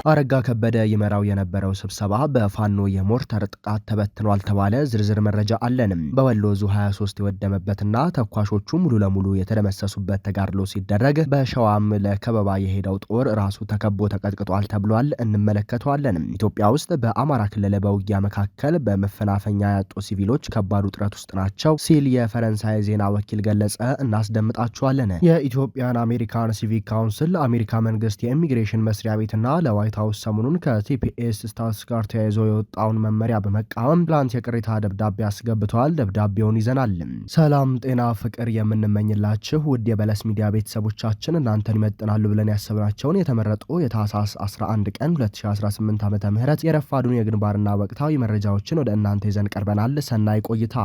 አረጋ ከበደ ይመራው የነበረው ስብሰባ በፋኖ የሞርተር ጥቃት ተበትኗል ተባለ። ዝርዝር መረጃ አለንም። በወሎ ዙ 23 የወደመበትና ተኳሾቹ ሙሉ ለሙሉ የተደመሰሱበት ተጋድሎ ሲደረግ በሸዋም ለከበባ የሄደው ጦር ራሱ ተከቦ ተቀጥቅጧል ተብሏል። እንመለከተዋለን። ኢትዮጵያ ውስጥ በአማራ ክልል በውጊያ መካከል በመፈናፈኛ ያጡ ሲቪሎች ከባድ ውጥረት ውስጥ ናቸው ሲል የፈረንሳይ ዜና ወኪል ገለጸ። እናስደምጣችኋለን። የኢትዮጵያን አሜሪካን ሲቪክ ካውንስል አሜሪካ መንግስት የኢሚግሬሽን መስሪያ ቤትና ለዋይት ሀውስ ሰሞኑን ከቲፒኤስ ስታትስ ጋር ተያይዞ የወጣውን መመሪያ በመቃወም ትላንት የቅሬታ ደብዳቤ አስገብተዋል። ደብዳቤውን ይዘናል። ሰላም ጤና ፍቅር የምንመኝላችሁ ውድ የበለስ ሚዲያ ቤተሰቦቻችን እናንተን ይመጥናሉ ብለን ያሰብናቸውን የተመረጡ የታህሳስ 11 ቀን 2018 ዓ.ም የረፋዱን የግንባርና ወቅታዊ መረጃዎችን ወደ እናንተ ይዘን ቀርበናል። ሰናይ ቆይታ።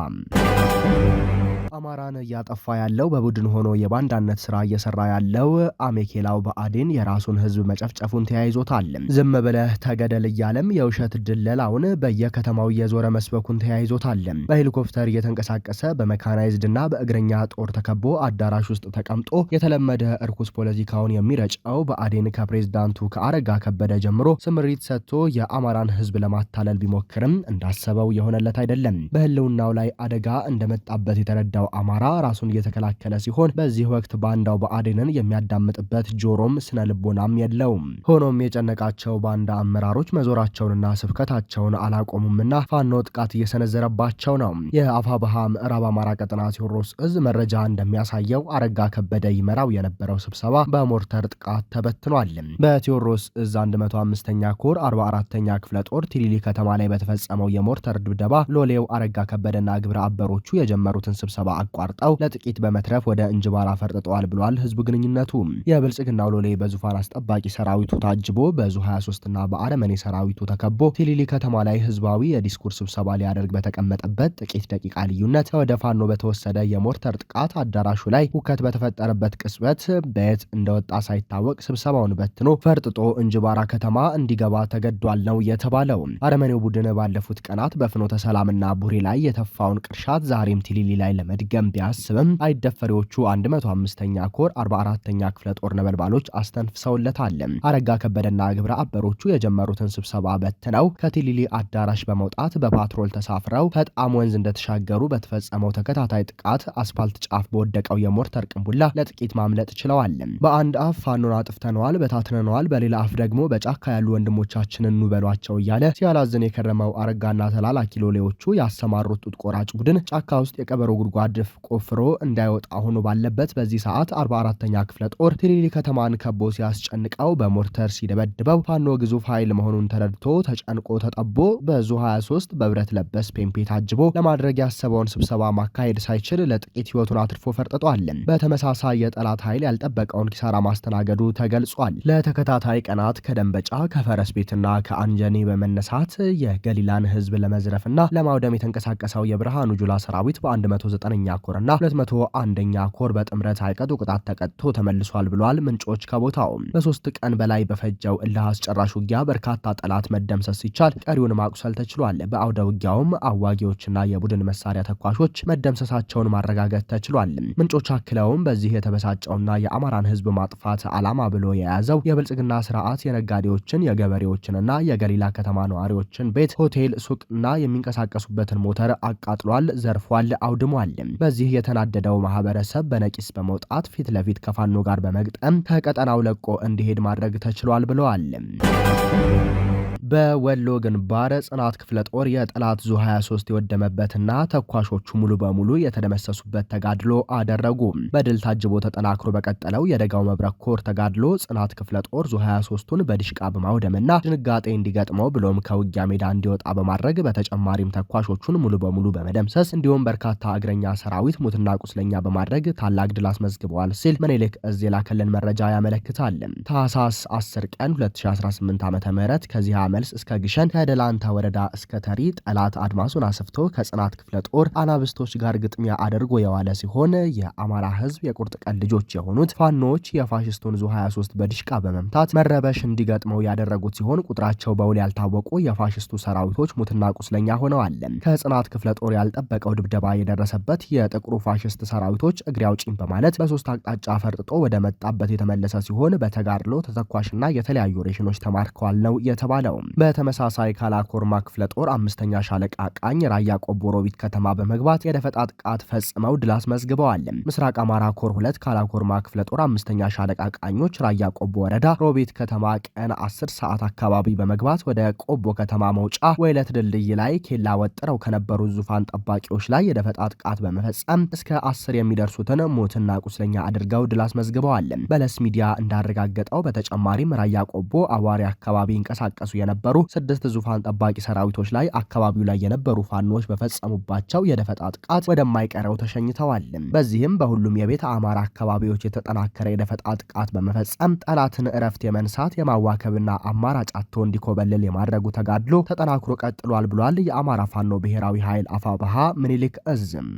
አማራን እያጠፋ ያለው በቡድን ሆኖ የባንዳነት ስራ እየሰራ ያለው አሜኬላው ብአዴን የራሱን ህዝብ መጨፍጨፉን ተያይዞታል። ዝም ብለህ ተገደል እያለም የውሸት ድለላውን በየከተማው እየዞረ መስበኩን ተያይዞታል። በሄሊኮፕተር እየተንቀሳቀሰ በመካናይዝድና በእግረኛ ጦር ተከቦ አዳራሽ ውስጥ ተቀምጦ የተለመደ እርኩስ ፖለቲካውን የሚረጨው ብአዴን ከፕሬዝዳንቱ ከአረጋ ከበደ ጀምሮ ስምሪት ሰጥቶ የአማራን ህዝብ ለማታለል ቢሞክርም እንዳሰበው የሆነለት አይደለም። በህልውናው ላይ አደጋ እንደመጣበት የተረዳው አማራ ራሱን እየተከላከለ ሲሆን በዚህ ወቅት ባንዳው ብአዴንን የሚያዳምጥበት ጆሮም ስነ ልቦናም የለውም። ሆኖም የጨነቃቸው ባንዳ አመራሮች መዞራቸውንና ስብከታቸውን አላቆሙምና ፋኖ ጥቃት እየሰነዘረባቸው ነው። የአፋብኃ ምዕራብ አማራ ቀጠና ቴዎድሮስ እዝ መረጃ እንደሚያሳየው አረጋ ከበደ ይመራው የነበረው ስብሰባ በሞርተር ጥቃት ተበትኗል። በቴዎድሮስ እዝ 105ኛ ኮር 44ኛ ክፍለ ጦር ቲሊሊ ከተማ ላይ በተፈጸመው የሞርተር ድብደባ ሎሌው አረጋ ከበደና ግብረ አበሮቹ የጀመሩትን ስብሰባ አቋርጠው ለጥቂት በመትረፍ ወደ እንጅባራ ፈርጥጠዋል ብሏል ህዝብ ግንኙነቱ። የብልጽግናው ሎሌ በዙፋን አስጠባቂ ሰራዊቱ ታጅቦ በዙ 23 እና በአረመኔ ሰራዊቱ ተከቦ ቲሊሊ ከተማ ላይ ህዝባዊ የዲስኩርስ ስብሰባ ሊያደርግ በተቀመጠበት ጥቂት ደቂቃ ልዩነት ወደ ፋኖ በተወሰደ የሞርተር ጥቃት አዳራሹ ላይ ሁከት በተፈጠረበት ቅጽበት በየት እንደወጣ ሳይታወቅ ስብሰባውን በትኖ ፈርጥጦ እንጅባራ ከተማ እንዲገባ ተገዷል ነው የተባለው። አረመኔው ቡድን ባለፉት ቀናት በፍኖተ ሰላምና ቡሬ ላይ የተፋውን ቅርሻት ዛሬም ቲሊሊ ላይ ለመድገም ቢያስብም አይደፈሪዎቹ 105ኛ ኮር 44ኛ ክፍለ ጦር ነበልባሎች አስተንፍሰውለታል። አረጋ ከበደና ግብረ አበሮቹ የጀመሩትን ስብሰባ በትነው ከቲሊሊ አዳራሽ በመውጣት በፓትሮል ተሳፍረው ፈጣም ወንዝ እንደተሻገሩ በተፈጸመው ተከታታይ ጥቃት አስፋልት ጫፍ በወደቀው የሞርተር ቅንቡላ ለጥቂት ማምለጥ ችለዋል። በአንድ አፍ ፋኖን አጥፍተነዋል፣ በታትነነዋል፣ በሌላ አፍ ደግሞ በጫካ ያሉ ወንድሞቻችንን እንበሏቸው እያለ ሲያላዝን የከረመው አረጋና ተላላኪ ሎሌዎቹ ያሰማሩት ጡት ቆራጭ ቡድን ጫካ ውስጥ የቀበሮ ጉድጓድ ቆፍሮ እንዳይወጣ ሆኖ ባለበት በዚህ ሰዓት 44ኛ ክፍለ ጦር ቲሊሊ ከተማን ከቦ ሲያስጨንቀው በሞርተር ሲደበድበው ፋኖ ግዙፍ ኃይል መሆኑን ተረድቶ ተጨንቆ ተጠቦ በዙ 23 በብረት ለበስ ፔምፔ ታጅቦ ለማድረግ ያሰበውን ስብሰባ ማካሄድ ሳይችል ለጥቂት ህይወቱን አትርፎ ፈርጥጧል። በተመሳሳይ የጠላት ኃይል ያልጠበቀውን ኪሳራ ማስተናገዱ ተገልጿል። ለተከታታይ ቀናት ከደንበጫ ከፈረስ ቤትና ከአንጀኔ በመነሳት የገሊላን ህዝብ ለመዝረፍና ለማውደም የተንቀሳቀሰው የብርሃኑ ጁላ ሰራዊት በ109ኛ ኮርና 201ኛ ኮር በጥምረት አይቀጡ ቅጣት ተቀጥቶ ተመልሷል ብሏል ምንጮች ከቦታው። በ3 ቀን በላይ በፈጀው እልህ አስጨራሽ ውጊያ በርካታ ጠላት መደምሰስ ሲቻል ቀሪውን ማቁሰል ተችሏል። በአውደ ውጊያውም አዋጊዎችና የቡድን መሳሪያ ተኳሾች መደምሰሳቸውን ማረጋገጥ ተችሏል። ምንጮች አክለውም በዚህ የተበሳጨውና የአማራን ህዝብ ማጥፋት ዓላማ ብሎ የያዘው የብልጽግና ስርዓት የነጋዴዎችን የገበሬዎችንና የገሊላ ከተማ ነዋሪዎችን ቤት፣ ሆቴል፣ ሱቅና የሚንቀሳቀሱበትን ሞተር አቃጥሏል፣ ዘርፏል፣ አውድሟል። በዚህ የተናደደው ማህበረሰብ በነቂስ በመውጣት ፊት ለፊት ከፋኖ ጋር በመግጠም ከቀጠናው ለቆ እንዲሄድ ማድረግ ተችሏል ብለዋል። በወሎ ግንባር ጽናት ክፍለ ጦር የጠላት ዙ 23 የወደመበትና ተኳሾቹ ሙሉ በሙሉ የተደመሰሱበት ተጋድሎ አደረጉ። በድል ታጅቦ ተጠናክሮ በቀጠለው የደጋው መብረቅ ኮር ተጋድሎ ጽናት ክፍለ ጦር ዙ 23ቱን በዲሽቃ በማውደምና ድንጋጤ እንዲገጥመው ብሎም ከውጊያ ሜዳ እንዲወጣ በማድረግ በተጨማሪም ተኳሾቹን ሙሉ በሙሉ በመደምሰስ እንዲሁም በርካታ እግረኛ ሰራዊት ሙትና ቁስለኛ በማድረግ ታላቅ ድል አስመዝግበዋል ሲል ምኒልክ እዝ የላከልን መረጃ ያመለክታል። ታህሳስ 10 ቀን 2018 ዓ.ም ከዚህ መልስ እስከ ግሸን፣ ከደላንታ ወረዳ እስከ ተሪ ጠላት አድማሱን አስፍቶ ከጽናት ክፍለ ጦር አናብስቶች ጋር ግጥሚያ አድርጎ የዋለ ሲሆን የአማራ ህዝብ የቁርጥ ቀን ልጆች የሆኑት ፋኖዎች የፋሽስቱን ዙ 23 በዲሽቃ በመምታት መረበሽ እንዲገጥመው ያደረጉት ሲሆን ቁጥራቸው በውል ያልታወቁ የፋሽስቱ ሰራዊቶች ሙትና ቁስለኛ ሆነዋል። ከጽናት ክፍለ ጦር ያልጠበቀው ድብደባ የደረሰበት የጥቁሩ ፋሽስት ሰራዊቶች እግሬ አውጪኝ በማለት በሶስት አቅጣጫ ፈርጥጦ ወደ መጣበት የተመለሰ ሲሆን በተጋድሎ ተተኳሽና የተለያዩ ሬሽኖች ተማርከዋል ነው የተባለው። በተመሳሳይ ካላኮርማ ክፍለ ጦር አምስተኛ ሻለቃ ቃኝ ራያ ቆቦ ሮቢት ከተማ በመግባት የደፈጣ ጥቃት ፈጽመው ድል አስመዝግበዋል። ምስራቅ አማራ ኮር 2 ካላኮርማ ክፍለ ጦር አምስተኛ ሻለቃ ቃኞች ራያ ቆቦ ወረዳ ሮቢት ከተማ ቀን 10 ሰዓት አካባቢ በመግባት ወደ ቆቦ ከተማ መውጫ ወይለት ድልድይ ላይ ኬላ ወጥረው ከነበሩ ዙፋን ጠባቂዎች ላይ የደፈጣ ጥቃት በመፈጸም እስከ 10 የሚደርሱትን ሞትና ቁስለኛ አድርገው ድል አስመዝግበዋል። በለስ ሚዲያ እንዳረጋገጠው በተጨማሪም ራያ ቆቦ አዋሪ አካባቢ ይንቀሳቀሱ የነበሩ 6 ዙፋን ጠባቂ ሰራዊቶች ላይ አካባቢው ላይ የነበሩ ፋኖች በፈጸሙባቸው የደፈጣ ጥቃት ወደማይቀረው ተሸኝተዋል። በዚህም በሁሉም የቤተ አማራ አካባቢዎች የተጠናከረ የደፈጣ ጥቃት በመፈጸም ጠላትን እረፍት የመንሳት የማዋከብና አማራጭ አጥቶ እንዲኮበልል የማድረጉ ተጋድሎ ተጠናክሮ ቀጥሏል ብሏል የአማራ ፋኖ ብሔራዊ ኃይል አፋብኃ ምኒልክ እዝም።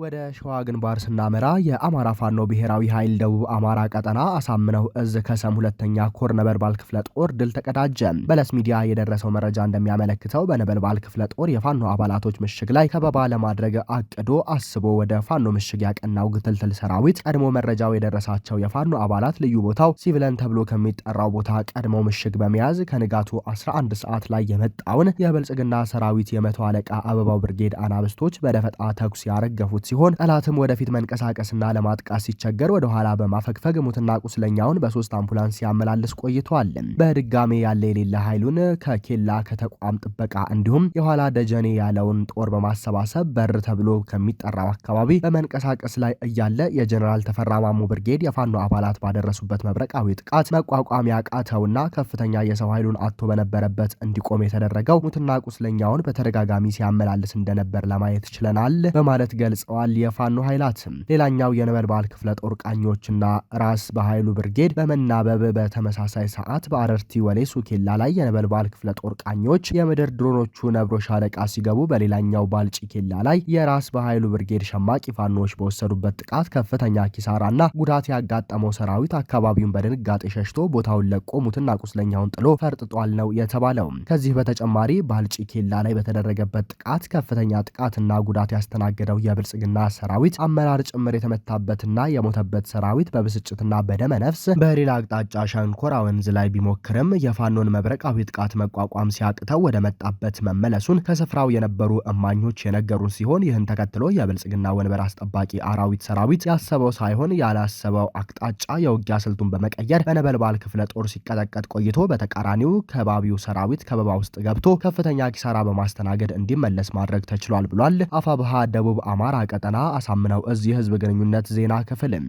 ወደ ሸዋ ግንባር ስናመራ የአማራ ፋኖ ብሔራዊ ኃይል ደቡብ አማራ ቀጠና አሳምነው እዝ ከሰም ሁለተኛ ኮር ነበልባል ክፍለ ጦር ድል ተቀዳጀ። በለስ ሚዲያ የደረሰው መረጃ እንደሚያመለክተው በነበልባል ክፍለ ጦር የፋኖ አባላቶች ምሽግ ላይ ከበባ ለማድረግ አቅዶ አስቦ ወደ ፋኖ ምሽግ ያቀናው ግትልትል ሰራዊት ቀድሞ መረጃው የደረሳቸው የፋኖ አባላት ልዩ ቦታው ሲቪለን ተብሎ ከሚጠራው ቦታ ቀድሞ ምሽግ በመያዝ ከንጋቱ 11 ሰዓት ላይ የመጣውን የብልጽግና ሰራዊት የመቶ አለቃ አበባው ብርጌድ አናብስቶች በደፈጣ ተኩስ ያረገፉት ሲሆን ጠላትም ወደፊት መንቀሳቀስና ለማጥቃት ሲቸገር ወደ ኋላ በማፈግፈግ ሙትና ቁስለኛውን በሶስት አምቡላንስ ሲያመላልስ ቆይቷል። በድጋሜ ያለ የሌለ ኃይሉን ከኬላ ከተቋም ጥበቃ እንዲሁም የኋላ ደጀኔ ያለውን ጦር በማሰባሰብ በር ተብሎ ከሚጠራው አካባቢ በመንቀሳቀስ ላይ እያለ የጀነራል ተፈራ ማሞ ብርጌድ የፋኖ አባላት ባደረሱበት መብረቃዊ ጥቃት መቋቋም ያቃተውና ከፍተኛ የሰው ኃይሉን አጥቶ በነበረበት እንዲቆም የተደረገው ሙትና ቁስለኛውን በተደጋጋሚ ሲያመላልስ እንደነበር ለማየት ችለናል በማለት ገልጸዋል። የፋኖ ኃይላት ሌላኛው የነበልባል ክፍለ ጦር ቃኞችና ራስ በኃይሉ ብርጌድ በመናበብ በተመሳሳይ ሰዓት በአረርቲ ወሌሱ ኬላ ላይ የነበልባል ክፍለ ጦር ቃኞች የምድር ድሮኖቹ ነብሮ ሻለቃ ሲገቡ፣ በሌላኛው ባልጪ ኬላ ላይ የራስ በኃይሉ ብርጌድ ሸማቂ ፋኖች በወሰዱበት ጥቃት ከፍተኛ ኪሳራና ጉዳት ያጋጠመው ሰራዊት አካባቢውን በድንጋጤ ሸሽቶ ቦታውን ለቆ ሙትና ቁስለኛውን ጥሎ ፈርጥጧል ነው የተባለው። ከዚህ በተጨማሪ ባልጪ ኬላ ላይ በተደረገበት ጥቃት ከፍተኛ ጥቃትና ጉዳት ያስተናገደው የብልጽግና ሰራዊት አመራር ጭምር የተመታበትና የሞተበት ሰራዊት በብስጭትና በደመ ነፍስ በሌላ አቅጣጫ ሸንኮራ ወንዝ ላይ ቢሞክርም የፋኖን መብረቃዊ ጥቃት መቋቋም ሲያቅተው ወደ መጣበት መመለሱን ከስፍራው የነበሩ እማኞች የነገሩን ሲሆን ይህን ተከትሎ የብልጽግና ወንበር አስጠባቂ አራዊት ሰራዊት ያሰበው ሳይሆን ያላሰበው አቅጣጫ የውጊያ ስልቱን በመቀየር በነበልባል ክፍለ ጦር ሲቀጠቀጥ ቆይቶ በተቃራኒው ከባቢው ሰራዊት ከበባ ውስጥ ገብቶ ከፍተኛ ኪሳራ በማስተናገድ እንዲመለስ ማድረግ ተችሏል ብሏል አፋብኃ ደቡብ አማራ ቀጠና አሳምነው እዝ የህዝብ ግንኙነት ዜና ክፍልም።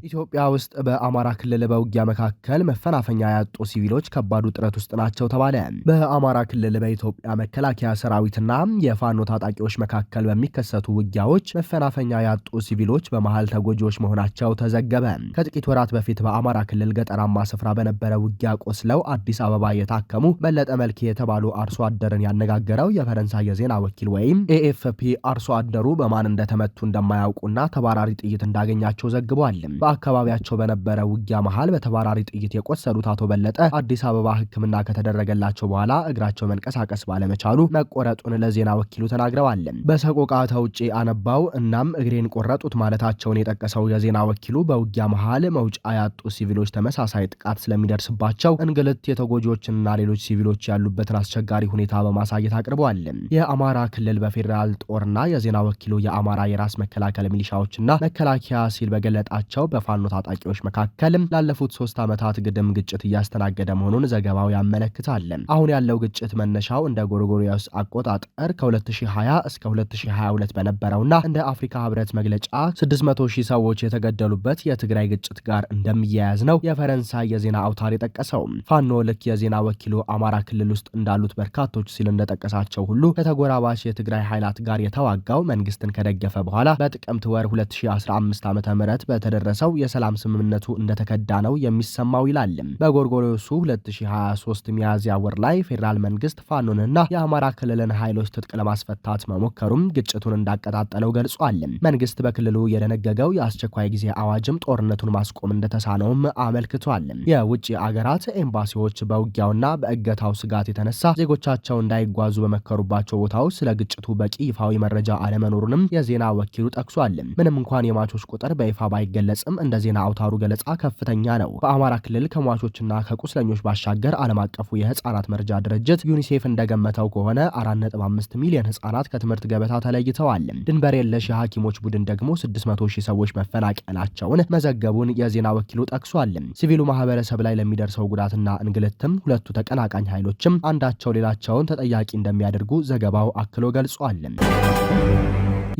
ኢትዮጵያ ውስጥ በአማራ ክልል በውጊያ መካከል መፈናፈኛ ያጡ ሲቪሎች ከባድ ውጥረት ውስጥ ናቸው ተባለ። በአማራ ክልል በኢትዮጵያ መከላከያ ሰራዊትና የፋኖ ታጣቂዎች መካከል በሚከሰቱ ውጊያዎች መፈናፈኛ ያጡ ሲቪሎች በመሃል ተጎጂዎች መሆናቸው ተዘገበ። ከጥቂት ወራት በፊት በአማራ ክልል ገጠራማ ስፍራ በነበረ ውጊያ ቆስለው አዲስ አበባ የታከሙ በለጠ መልክ የተባሉ አርሶ አደርን ያነጋገረው የፈረንሳይ የዜና ወኪል ወይም ኤኤፍፒ አርሶ አደሩ በማን እንደተመቱ እንደማያውቁና ተባራሪ ጥይት እንዳገኛቸው ዘግቧል። በአካባቢያቸው በነበረ ውጊያ መሃል በተባራሪ ጥይት የቆሰሉት አቶ በለጠ አዲስ አበባ ሕክምና ከተደረገላቸው በኋላ እግራቸው መንቀሳቀስ ባለመቻሉ መቆረጡን ለዜና ወኪሉ ተናግረዋል። በሰቆቃ ተውጪ አነባው እናም እግሬን ቆረጡት ማለታቸውን የጠቀሰው የዜና ወኪሉ በውጊያ መሃል መውጫ ያጡ ሲቪሎች ተመሳሳይ ጥቃት ስለሚደርስባቸው እንግልት የተጎጂዎችንና ሌሎች ሲቪሎች ያሉበትን አስቸጋሪ ሁኔታ በማሳየት አቅርበዋል። የአማራ ክልል በፌዴራል ጦርና የዜና ወኪሉ የአማራ የራስ መከላከል ሚሊሻዎችና መከላከያ ሲል በገለጣቸው በፋኖ ታጣቂዎች መካከል ላለፉት 3 ዓመታት ግድም ግጭት እያስተናገደ መሆኑን ዘገባው ያመለክታል። አሁን ያለው ግጭት መነሻው እንደ ጎርጎሪያስ አቆጣጠር ከ2020 እስከ 2022 በነበረውና እንደ አፍሪካ ህብረት መግለጫ 600,000 ሰዎች የተገደሉበት የትግራይ ግጭት ጋር እንደሚያያዝ ነው የፈረንሳይ የዜና አውታር የጠቀሰው። ፋኖ ልክ የዜና ወኪሉ አማራ ክልል ውስጥ እንዳሉት በርካቶች ሲል እንደጠቀሳቸው ሁሉ ከተጎራባች የትግራይ ኃይላት ጋር የተዋጋው መንግስትን ከደገፈ በኋላ በጥቅምት ወር 2015 ዓ.ም በተደረሰው ሰው የሰላም ስምምነቱ እንደተከዳ ነው የሚሰማው ይላል። በጎርጎሮሱ 2023 ሚያዝያ ወር ላይ ፌዴራል መንግስት ፋኖንና የአማራ ክልልን ኃይሎች ትጥቅ ለማስፈታት መሞከሩም ግጭቱን እንዳቀጣጠለው ገልጿል። መንግስት በክልሉ የደነገገው የአስቸኳይ ጊዜ አዋጅም ጦርነቱን ማስቆም እንደተሳነውም አመልክቷል። የውጭ አገራት ኤምባሲዎች በውጊያውና በእገታው ስጋት የተነሳ ዜጎቻቸው እንዳይጓዙ በመከሩባቸው ቦታዎች ስለ ግጭቱ በቂ ይፋዊ መረጃ አለመኖሩንም የዜና ወኪሉ ጠቅሷል። ምንም እንኳን የሟቾች ቁጥር በይፋ ባይገለጽም እንደ ዜና አውታሩ ገለጻ ከፍተኛ ነው። በአማራ ክልል ከሟቾችና ከቁስለኞች ባሻገር ዓለም አቀፉ የህፃናት መርጃ ድርጅት ዩኒሴፍ እንደገመተው ከሆነ 4.5 ሚሊዮን ህፃናት ከትምህርት ገበታ ተለይተዋል። ድንበር የለሽ የሐኪሞች ቡድን ደግሞ 600,000 ሰዎች መፈናቀላቸውን መዘገቡን የዜና ወኪሉ ጠቅሷል። ሲቪሉ ማህበረሰብ ላይ ለሚደርሰው ጉዳትና እንግልትም ሁለቱ ተቀናቃኝ ኃይሎችም አንዳቸው ሌላቸውን ተጠያቂ እንደሚያደርጉ ዘገባው አክሎ ገልጿል።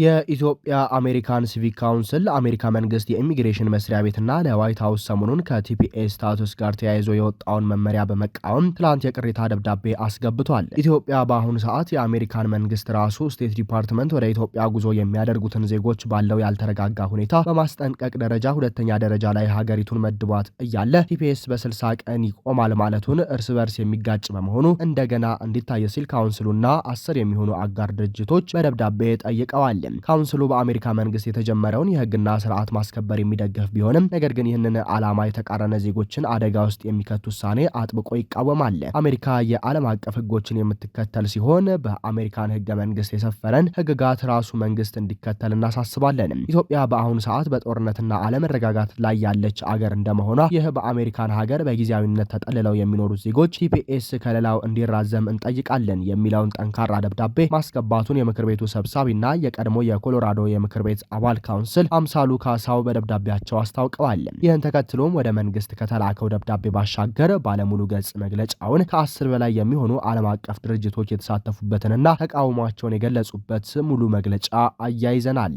የኢትዮጵያ አሜሪካን ሲቪክ ካውንስል ለአሜሪካ መንግስት የኢሚግሬሽን መስሪያ ቤትና ለዋይት ሀውስ ሰሞኑን ከቲፒኤስ ስታቱስ ጋር ተያይዞ የወጣውን መመሪያ በመቃወም ትላንት የቅሬታ ደብዳቤ አስገብቷል። ኢትዮጵያ በአሁኑ ሰዓት የአሜሪካን መንግስት ራሱ ስቴት ዲፓርትመንት ወደ ኢትዮጵያ ጉዞ የሚያደርጉትን ዜጎች ባለው ያልተረጋጋ ሁኔታ በማስጠንቀቅ ደረጃ ሁለተኛ ደረጃ ላይ ሀገሪቱን መድቧት እያለ ቲፒኤስ በ60 ቀን ይቆማል ማለቱን እርስ በርስ የሚጋጭ በመሆኑ እንደገና እንዲታይ ሲል ካውንስሉና 10 የሚሆኑ አጋር ድርጅቶች በደብዳቤ ጠይቀዋል። ካውንስሉ በአሜሪካ መንግስት የተጀመረውን የህግና ስርዓት ማስከበር የሚደገፍ ቢሆንም ነገር ግን ይህንን ዓላማ የተቃረነ ዜጎችን አደጋ ውስጥ የሚከት ውሳኔ አጥብቆ ይቃወማል። አሜሪካ የዓለም አቀፍ ህጎችን የምትከተል ሲሆን በአሜሪካን ህገ መንግስት የሰፈረን ህግጋት ራሱ መንግስት እንዲከተል እናሳስባለን። ኢትዮጵያ በአሁኑ ሰዓት በጦርነትና አለመረጋጋት ላይ ያለች አገር እንደመሆኗ ይህ በአሜሪካን ሀገር በጊዜያዊነት ተጠልለው የሚኖሩት ዜጎች ቲፒኤስ ከሌላው እንዲራዘም እንጠይቃለን የሚለውን ጠንካራ ደብዳቤ ማስገባቱን የምክር ቤቱ ሰብሳቢና የቀድሞ የኮሎራዶ የምክር ቤት አባል ካውንስል አምሳሉ ካሳው በደብዳቤያቸው አስታውቀዋል። ይህን ተከትሎም ወደ መንግስት ከተላከው ደብዳቤ ባሻገር ባለሙሉ ገጽ መግለጫውን ከ10 በላይ የሚሆኑ ዓለም አቀፍ ድርጅቶች የተሳተፉበትንና ተቃውሟቸውን የገለጹበት ሙሉ መግለጫ አያይዘናል።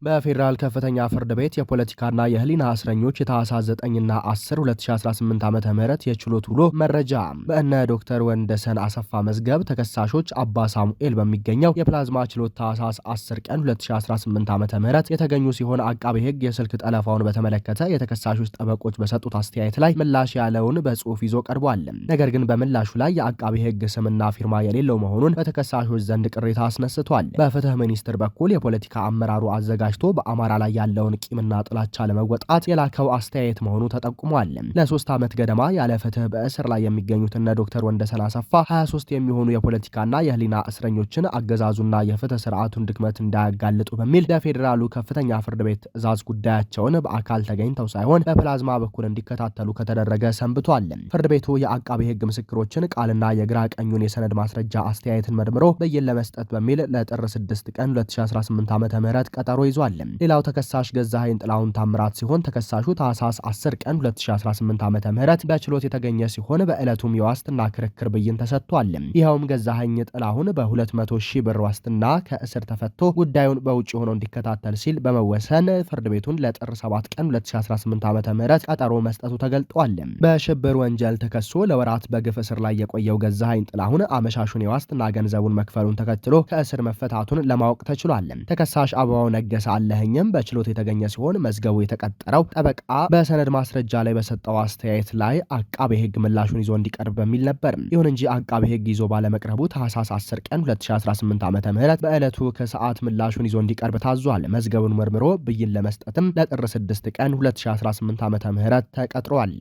በፌዴራል ከፍተኛ ፍርድ ቤት የፖለቲካና የህሊና እስረኞች የታህሳስ 9ና 10 2018 ዓ.ም የችሎት ውሎ መረጃ በእነ ዶክተር ወንደሰን አሰፋ መዝገብ ተከሳሾች አባ ሳሙኤል በሚገኘው የፕላዝማ ችሎት ታህሳስ 10 ቀን 2018 ዓ.ም የተገኙ ሲሆን አቃቤ ህግ የስልክ ጠለፋውን በተመለከተ የተከሳሾች ጠበቆች በሰጡት አስተያየት ላይ ምላሽ ያለውን በጽሁፍ ይዞ ቀርቧል። ነገር ግን በምላሹ ላይ የአቃቤ ህግ ስምና ፊርማ የሌለው መሆኑን በተከሳሾች ዘንድ ቅሬታ አስነስቷል። በፍትህ ሚኒስቴር በኩል የፖለቲካ አመራሩ አዘጋጅቶ በአማራ ላይ ያለውን ቂምና ጥላቻ ለመወጣት የላከው አስተያየት መሆኑ ተጠቁሟል። ለ3 ዓመት ገደማ ያለ ፍትህ በእስር ላይ የሚገኙት እነ ዶክተር ወንደሰን አሰፋ 23 የሚሆኑ የፖለቲካና የህሊና እስረኞችን አገዛዙና የፍትህ ስርዓቱን ድክመት እንዳያጋልጡ በሚል ለፌዴራሉ ከፍተኛ ፍርድ ቤት ትዕዛዝ ጉዳያቸውን በአካል ተገኝተው ሳይሆን በፕላዝማ በኩል እንዲከታተሉ ከተደረገ ሰንብቷል። ፍርድ ቤቱ የአቃቤ ህግ ምስክሮችን ቃልና የግራ ቀኙን የሰነድ ማስረጃ አስተያየትን መርምሮ ብይን ለመስጠት በሚል ለጥር 6 ቀን 2018 ዓ.ም ቀጠሮ ይዟል። ሌላው ተከሳሽ ገዛኸኝ ጥላሁን ታምራት ሲሆን ተከሳሹ ታህሳስ 10 ቀን 2018 ዓ.ም በችሎት የተገኘ ሲሆን በዕለቱም የዋስትና ክርክር ብይን ተሰጥቷል። ይኸውም ገዛኸኝ ጥላሁን በ200,000 ብር ዋስትና ከእስር ተፈቶ ጉዳዩን በውጭ ሆኖ እንዲከታተል ሲል በመወሰን ፍርድ ቤቱን ለጥር 7 ቀን 2018 ዓ.ም ቀጠሮ መስጠቱ ተገልጧል። በሽብር ወንጀል ተከሶ ለወራት በግፍ እስር ላይ የቆየው ገዛኸኝ ጥላሁን አመሻሹን የዋስትና ገንዘቡን መክፈሉን ተከትሎ ከእስር መፈታቱን ለማወቅ ተችሏል። ተከሳሽ አበባው ነገሰ አለኸኝም በችሎት የተገኘ ሲሆን መዝገቡ የተቀጠረው ጠበቃ በሰነድ ማስረጃ ላይ በሰጠው አስተያየት ላይ አቃቤ ህግ ምላሹን ይዞ እንዲቀርብ በሚል ነበር። ይሁን እንጂ አቃቤ ህግ ይዞ ባለመቅረቡ ታህሳስ 10 ቀን 2018 ዓ.ም በዕለቱ ከሰዓት ምላሹን ይዞ እንዲቀርብ ታዟል። መዝገቡን መርምሮ ብይን ለመስጠትም ለጥር 6 ቀን 2018 ዓ.ም ተቀጥሯል።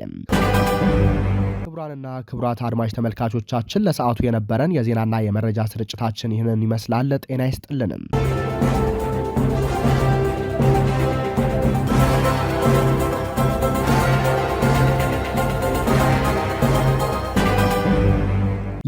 ክቡራንና ክቡራት አድማጭ ተመልካቾቻችን ለሰዓቱ የነበረን የዜናና የመረጃ ስርጭታችን ይህንን ይመስላል። ጤና ይስጥልንም።